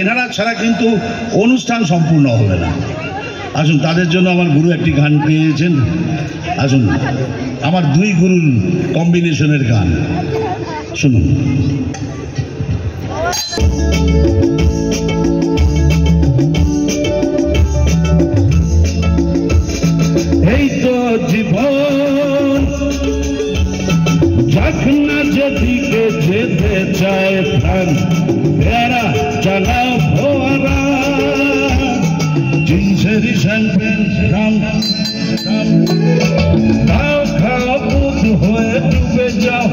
এনারা ছাড়া কিন্তু অনুষ্ঠান সম্পূর্ণ হবে না। আসুন, তাদের জন্য আমার গুরু একটি গান পেয়েছেন। আসুন, আমার দুই গুরুর কম্বিনেশনের গান শুনুন। এই তো জীবন, যাক না যেদিকে যেতে চায় প্রাণ, পেয়ারা চালাও ফোয়ারা, জিন্সেরি শ্যাম্পেন রাম খাও খাও বুধ হয়ে ডুবে যাও,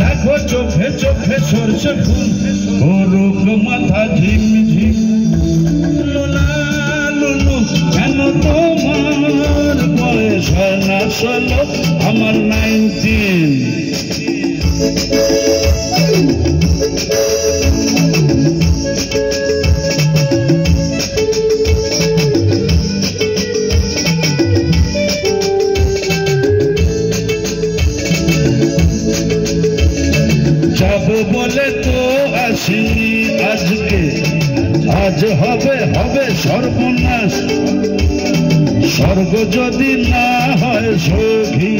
দেখো চোখে চোখে সরষে ফুল, করুক মাথা ঝিম ঝিম, লোলা লুলু কেন তোমার বয়স হয় না 16, আমার 19। যাবো বলে তো আসিনি আজকে, আজ হবে হবে সর্বনাশ, স্বর্গ যদি না হয় সখী,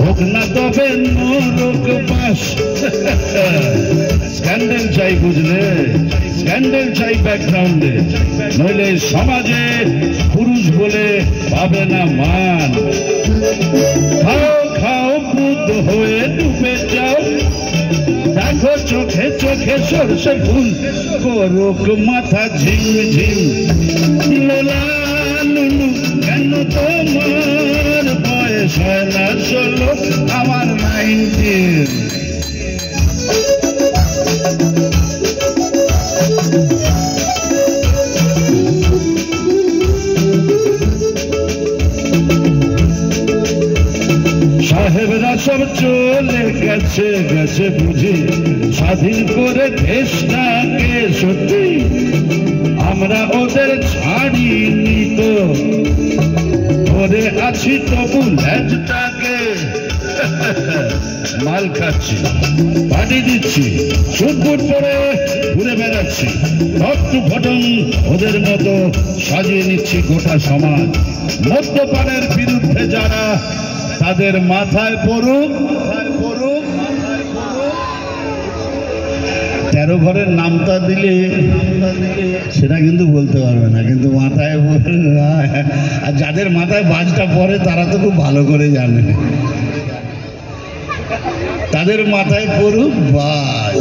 হোক না তবে নরক বাস। স্ক্যান্ডেল চাই, বুঝলে, স্ক্যান্ডেল চাই ব্যাকগ্রাউন্ডে, নইলে সমাজে পুরুষ বলে পাবে না মান। খাও খাও বুধ হয়ে ডুবে যাও, দেখো চোখে চোখে সরষে ফুল, করুক মাথা ঝিম ঝিম, লোলা লুলু কেন তোমার বয়স হয় না 16, আমার 19। সাহেবরা সব চলে গেছে গেছে বুঝি, স্বাধীন করে দেশটাকে সত্যি, আমরা ওদের ছাড়িনি তো, ধরে আছি তবু ল্যাজটাকে, মাল খাচ্ছি, পাটি দিচ্ছি, সুটবুট পরে ঘুরে বেড়াচ্ছি, রক্ত ঘটন ওদের মতো সাজিয়ে নিচ্ছি গোটা সমাজ। মদ্যপানের বিরুদ্ধে যারা, তাদের মাথায় পড়ুক 13 ঘরের নামটা দিলে সেটা কিন্তু বলতে পারবে না, কিন্তু মাথায়, আর যাদের মাথায় বাজটা পড়ে তারা তো খুব ভালো করে জানে, তাদের মাথায় পড়ুক বাজ।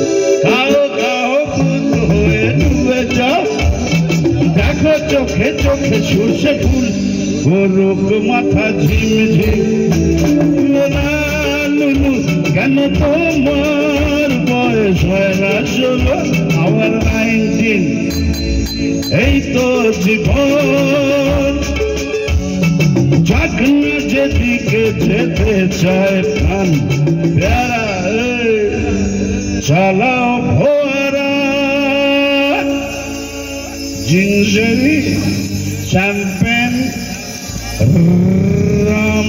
খাও খাও বুধ হয়ে ডুবে যাও, দেখো চোখে চোখে সরষে ফুল, করুক মাথা ঝিম ঝিম, লোলা লুলু কেন তোমার বয়স হয় না 16, আমার 19। এই তো জীবন, যাক না যেদিকে যেতে চায় প্রাণ, প্যারা চালাও ফোয়ারা, জিন্সেরি শ্যাম্পেন রাম।